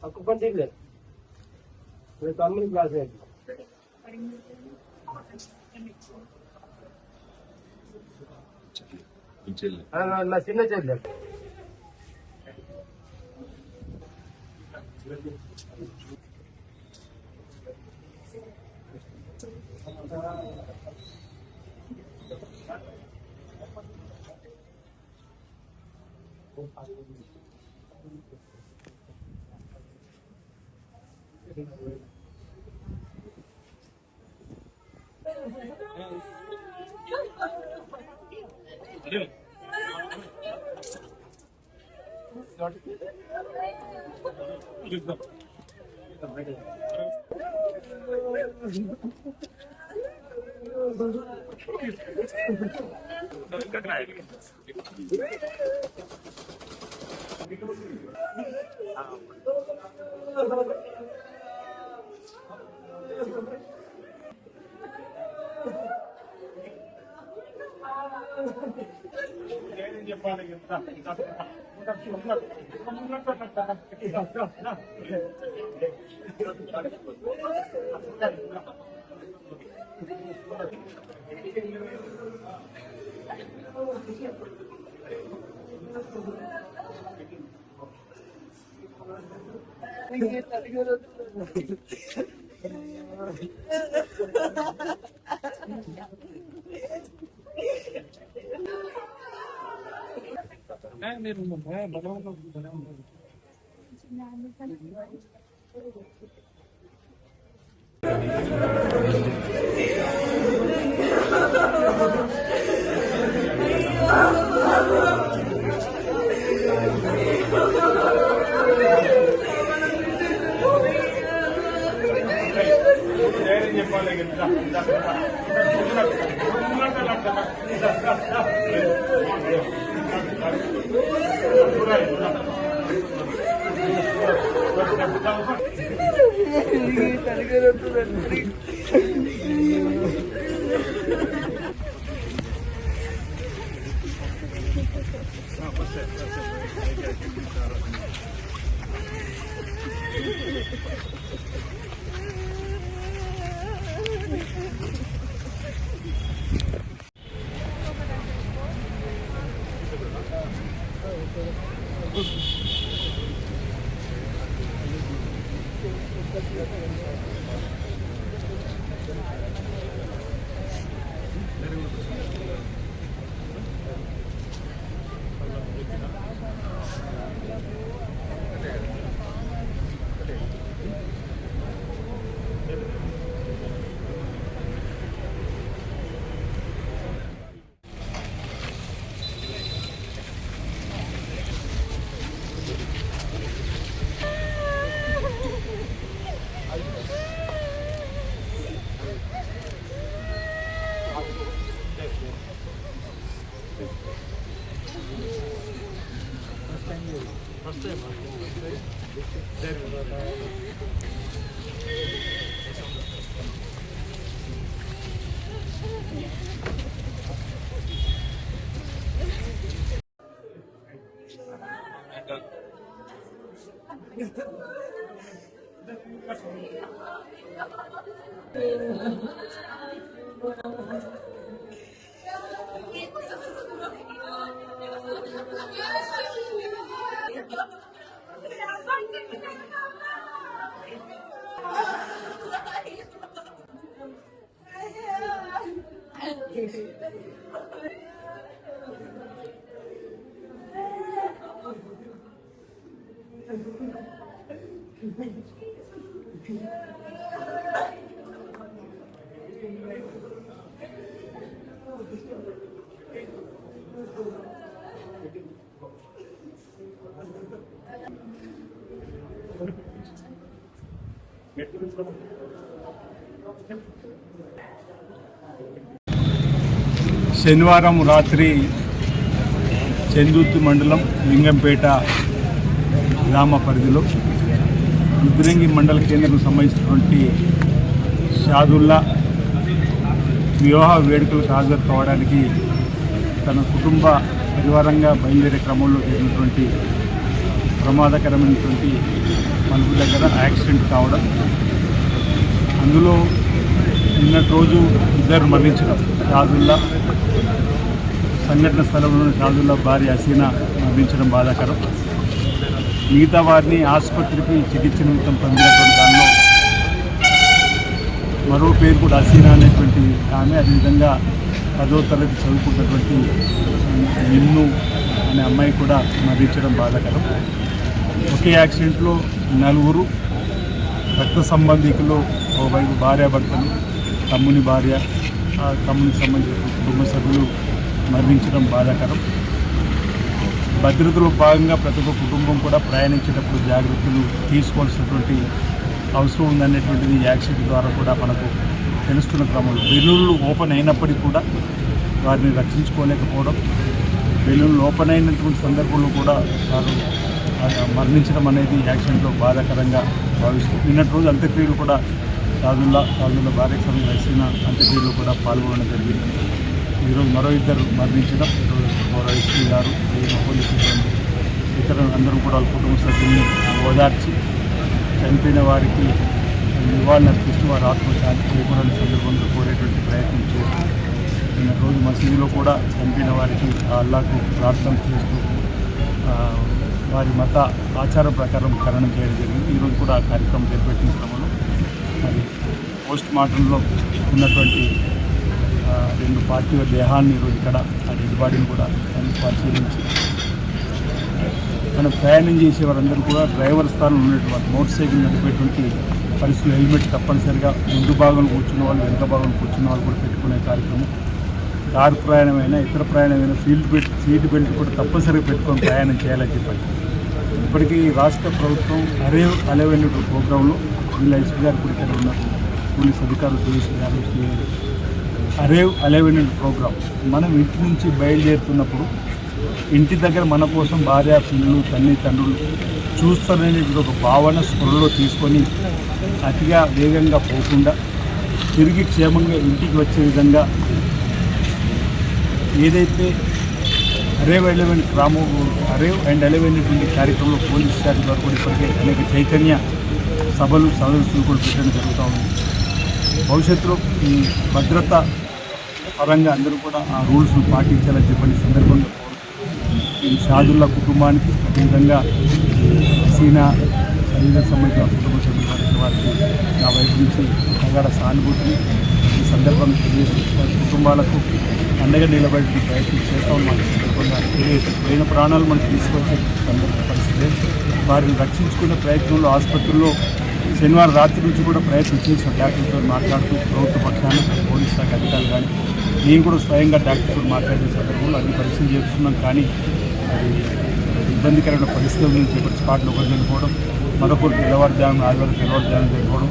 అక్కుపంటే తమ్ముని క్లాస్ నా చిన్న చెల్లి చెప్పాలి మీరు చెప్పాలి శనివారం రాత్రి చెందుర్తి మండలం లింగంపేట గ్రామ పరిధిలో రుద్రంగి మండల కేంద్రం సంబంధించినటువంటి షాదుల్లా వివాహ వేడుకలకు హాజరు కావడానికి తన కుటుంబ పరివారంగా బయలుదేరే క్రమంలో జరిగినటువంటి ప్రమాదకరమైనటువంటి మలుపు దగ్గర యాక్సిడెంట్ కావడం, అందులో నిన్నటి రోజు ఇద్దరు మరణించడం, షాదుల్లా సంఘటన స్థలంలో షాదుల్లా భార్య హసీనా మరణించడం బాధాకరం. మిగతా వారిని ఆసుపత్రికి చికిత్స నిమిత్తం పొందినటువంటి దానిలో మరో పేరు కూడా హసీనా అనేటువంటి ఆమె, అదేవిధంగా 10వ తరగతి చదువుకున్నటువంటి నిన్ను అనే అమ్మాయి కూడా మరణించడం బాధాకరం. ఒకే యాక్సిడెంట్లో 4 రక్త సంబంధికులు, ఓవైపు భార్యాభర్తలు, తమ్ముని భార్య, తమ్మునికి సంబంధించిన కుటుంబ సభ్యులు మరణించడం బాధాకరం. భద్రతలో భాగంగా ప్రతి ఒక్క కుటుంబం కూడా ప్రయాణించేటప్పుడు జాగ్రత్తలు తీసుకోవాల్సినటువంటి అవసరం ఉందనేటువంటిది యాక్సిడెంట్ ద్వారా కూడా మనకు తెలుస్తున్న క్రమంలో బెలూన్లు ఓపెన్ అయినప్పటికీ కూడా వారిని రక్షించుకోలేకపోవడం, బెలూన్లు ఓపెన్ అయినటువంటి సందర్భంలో కూడా వారు మరణించడం అనేది యాక్సిడెంట్లో బాధాకరంగా భావిస్తుంది. నిన్నటి రోజు అంత్యక్రియలు కూడా షాదుల్లా భార్యకు సంబంధించిన అంత్యక్రియలు కూడా పాల్గొనడం జరిగింది. ఈరోజు మరో ఇద్దరు మరణించడం, గౌరవ ఎస్పీ గారు, పోలీసు సిబ్బంది, ఇతర అందరూ కూడా కుటుంబ సభ్యుల్ని ఓదార్చి చనిపోయిన వారికి నివాళులు అర్పిస్తూ వారి ఆత్మశాంతి చేకూరని సందర్భంగా కోరేటువంటి ప్రయత్నం చేస్తూ నిన్న రోజు మసీదులో కూడా చనిపోయిన వారికి అల్లాకు ప్రార్థన చేస్తూ వారి మత ఆచారం ప్రకారం ఖననం చేయడం జరిగింది. ఈరోజు కూడా ఆ కార్యక్రమం చేపట్టిన క్రమంలో మరి పోస్ట్ మార్టంలో ఉన్నటువంటి 2 పార్థివ దేహాన్ని ఈరోజు ఇక్కడ ఆ డెడ్ బాడీని కూడా పరిశీలించి మనం ప్రయాణం చేసే వారందరూ కూడా డ్రైవర్ స్థానంలో ఉన్నటువంటి మోటార్ సైకిల్ నడిపేటువంటి పరిస్థితులు హెల్మెట్ తప్పనిసరిగా ముందు భాగంలో కూర్చున్న వాళ్ళు, వెనుక భాగంలో కూర్చున్న వాళ్ళు కూడా పెట్టుకునే కార్యక్రమం, కారు ప్రయాణమైనా ఇతర ప్రయాణమైనా సీట్ బెల్ట్ కూడా తప్పనిసరిగా పెట్టుకొని ప్రయాణం చేయాలని చెప్పండి. ఇప్పటికీ రాష్ట్ర ప్రభుత్వం అరేవ్ అనేటువంటి ప్రోగ్రాంలో వీళ్ళ ఎస్పీ గారు కూడా ఇక్కడ ఉన్నారు, పోలీస్ అధికారులు, పోలీసు గారు, అరేవ్ అనేటువంటి ప్రోగ్రాం మనం ఇంటి నుంచి బయలుదేరుతున్నప్పుడు ఇంటి దగ్గర మన కోసం భార్య, పిల్లలు, తండ్రులు చూస్తారనేటువంటి ఒక భావన స్పృహలో తీసుకొని అతిగా వేగంగా పోకుండా తిరిగి క్షేమంగా ఇంటికి వచ్చే విధంగా ఏదైతే అరేవ్ అండ్ 11 అనేటువంటి కార్యక్రమంలో పోలీస్ శాఖ ద్వారా కూడా ఇప్పటికే అనేక చైతన్య సదస్సులు కూడా పెట్టడం జరుగుతూ ఉంది. భవిష్యత్తులో ఈ భద్రత పరంగా అందరూ కూడా ఆ రూల్స్ను పాటించాలని చెప్పని సందర్భంగా ఈ షాదుల్లా కుటుంబానికి, అదేవిధంగా హసీనా శరీరకు సంబంధించిన కుటుంబ సభ్యులు వారికి నా వైపు నుంచి ప్రగాఢ సానుభూతిని ఈ సందర్భంగా తెలియజేసి కుటుంబాలకు అండగా నిలబడి ప్రయత్నం చేస్తాం. మన సందర్భంగా పోయిన ప్రాణాలు మనకు తీసుకొచ్చే పరిస్థితి, వారిని రక్షించుకునే ప్రయత్నంలో ఆసుపత్రుల్లో శనివారం రాత్రి నుంచి కూడా ప్రయత్నం చేసిన డాక్టర్తో మాట్లాడుతూ ప్రభుత్వ పక్షాన పోలీస్ శాఖ అధికారులు కానీ నేను కూడా స్వయంగా డాక్టర్తో మాట్లాడే సందర్భంలో అన్ని పరీక్షలు చేస్తున్నాం. కానీ అది ఇబ్బందికరమైన పరిస్థితుల నుంచి చేపట్టి స్పాట్లో ఒకటి చనిపోవడం, మరొకరు ఆదివారం చనిపోవడం,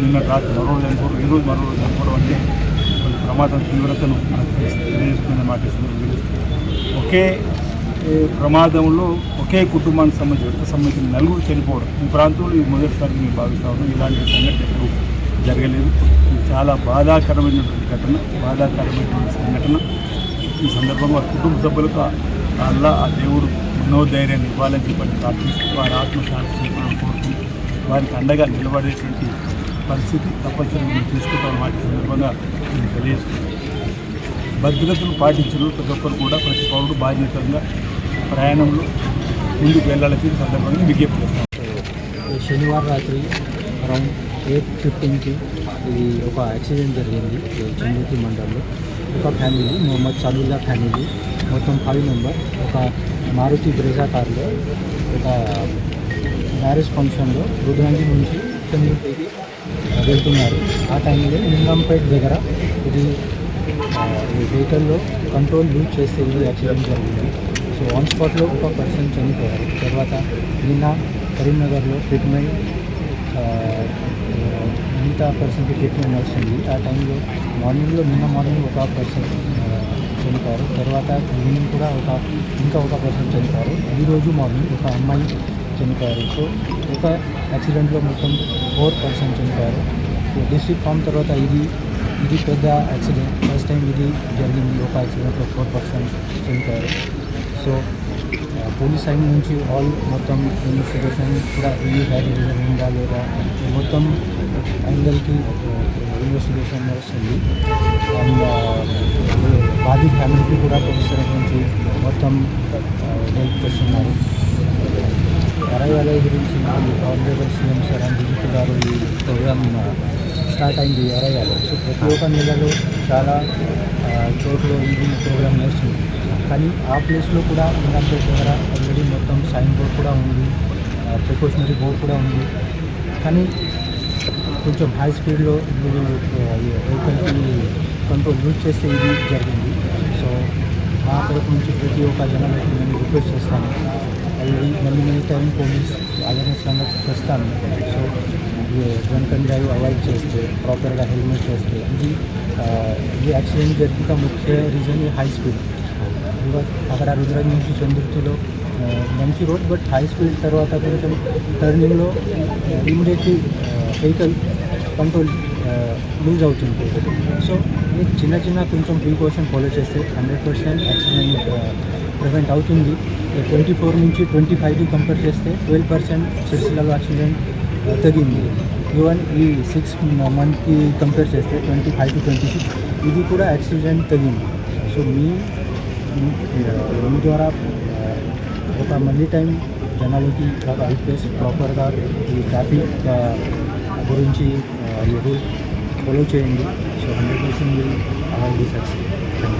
నిన్న రాత్రి మరో చనిపోవడం, ఈరోజు మరో చనిపోవడం అంటే ప్రమాదం తీవ్రతను మనకు తెలియజేస్తున్న మాట ఒకే ప్రమాదంలో ఒకే కుటుంబానికి సంబంధించిన 4 చనిపోవడం ఈ ప్రాంతంలో ఇది మొదటిసారి నేను భావిస్తా ఉన్నాను. ఇలాంటి సంఘటన ఎప్పుడు జరగలేదు. ఇది చాలా బాధాకరమైనటువంటి సంఘటన. ఈ సందర్భంగా కుటుంబ సభ్యులకు ఆ దేవుడు మనోధైర్యాన్ని ఇవ్వాలని చెప్పి ప్రార్థిస్తూ వారి ఆత్మశాంతి చేకూరాలని కోరుతూ వారికి అండగా నిలబడేటువంటి పరిస్థితి తప్పనిసరిగా మేము తీసుకుంటాం. వాటి సందర్భంగా నేను తెలియజేస్తున్నాను. భద్రతను పాటించడం ప్రతి ఒక్కరు కూడా, ప్రతి పౌరుడు బాధ్యతంగా ప్రయాణంలో ముందుకు వెళ్ళాలని సందర్భంగా విజ్ఞప్తి చేస్తాం. శనివారం రాత్రి అరౌండ్ 8:15కి ఇది ఒక యాక్సిడెంట్ జరిగింది చెందుర్తి మండలంలో. ఒక ఫ్యామిలీ, మొహమ్మద్ షాదుల్లా ఫ్యామిలీ, మొత్తం 5 మెంబర్, ఒక మారుతి బ్రెజా కార్లో ఒక మ్యారేజ్ ఫంక్షన్లో రుద్రాంగి నుంచి చంద్రగిరికి వెళ్తున్నారు. ఆ టైంలో లింగంపేట దగ్గర ఇది ఈ వెహికల్లో కంట్రోల్ లూజ్ చేస్తే ఇది యాక్సిడెంట్ జరిగింది. సో ఆన్ స్పాట్లో ఒక పర్సన్ చనిపోయారు. తర్వాత నిన్న కరీంనగర్లో ట్రీట్మెంట్ మిగతా పర్సన్కి ట్రీట్మెంట్ నడుస్తుంది. ఆ టైంలో నిన్న మార్నింగ్ ఒక పర్సన్ చనిపోయారు. తర్వాత ఈవినింగ్ కూడా ఇంకా ఒక పర్సన్ చనిపోయారు. ఈరోజు మార్నింగ్ ఒక అమ్మాయి చనిపోయారు. సో ఒక యాక్సిడెంట్లో మొత్తం 4 పర్సన్ చనిపోయారు. డిస్ట్రిక్ట్ ఫామ్ తర్వాత ఇది పెద్ద యాక్సిడెంట్. ఫస్ట్ టైం ఇది జరిగింది. ఒక యాక్సిడెంట్లో 4 పర్సన్ చనిపోయారు. సో పోలీస్ సైడ్ నుంచి మొత్తం ఇన్వెస్టిగేషన్ కూడా రీజన్ ఉందా లేదా మొత్తం యాంగిల్కి ఇన్వెస్టిగేషన్ వస్తుంది. అండ్ బాధిత ఫ్యామిలీకి కూడా పోలీస్ సైడ్ నుంచి మొత్తం హెల్ప్ చేస్తున్నారు. అరైవల్ గురించి honourable CM sir and DGP గారు ఈ ప్రోగ్రామ్ స్టార్ట్ అయింది అరైవల్. సో ప్రతి ఒక్క నెలలో చాలా చోట్ల ఇది ప్రోగ్రామ్ నడుస్తుంది. కానీ ఆ ప్లేస్లో కూడా లింగంపేట దగ్గర ఆల్రెడీ మొత్తం సైన్ బోర్డ్ కూడా ఉంది, ప్రికాషనరీ బోర్డ్ కూడా ఉంది. కానీ కొంచెం హై స్పీడ్లో వెహికల్కి కంట్రోల్ యూజ్ చేస్తే ఇది జరిగింది. సో మా తరపు నుంచి ప్రతి ఒక్క జనాలకి నేను రిక్వెస్ట్ చేస్తాను. ఆల్రెడీ మళ్ళీ టైం పోలీస్ అవేర్నెస్ కండక్ట్ చేస్తాను. So drunk and drive avoid చేస్తే, ప్రాపర్గా హెల్మెట్ చేస్తే ఇది యాక్సిడెంట్ జరిగిన ముఖ్య రీజన్ హై స్పీడ్. బికాజ్ అక్కడ రుద్రాంగి నుంచి చంద్రుతిలో మంచి రోడ్, బట్ హై స్పీడ్ తర్వాత కొంచెం టర్నింగ్లో ఇమ్మీడియట్లీ వెహికల్ కంట్రోల్ లూజ్ అవుతుంది. సో ఈ చిన్న కొంచెం ప్రికాషన్ ఫాలో చేస్తే 100% యాక్సిడెంట్ ప్రివెంట్ అవుతుంది. 24 నుంచి 25కి కంపేర్ చేస్తే 12% సిరిసిల్లలో యాక్సిడెంట్ తగ్గింది. ఈవెన్ ఈ 6 మంత్కి కంపేర్ చేస్తే 25 to 26 ఇది కూడా యాక్సిడెంట్ తగ్గింది. సో మీ ద్వారా ఒక మళ్ళీ టైం జనాలకి రిక్వెస్ట్ ప్రాపర్గా ఈ ట్రాఫిక్ గురించి ఈ రూల్ ఫాలో చేయండి. So 100% will avoid this accident.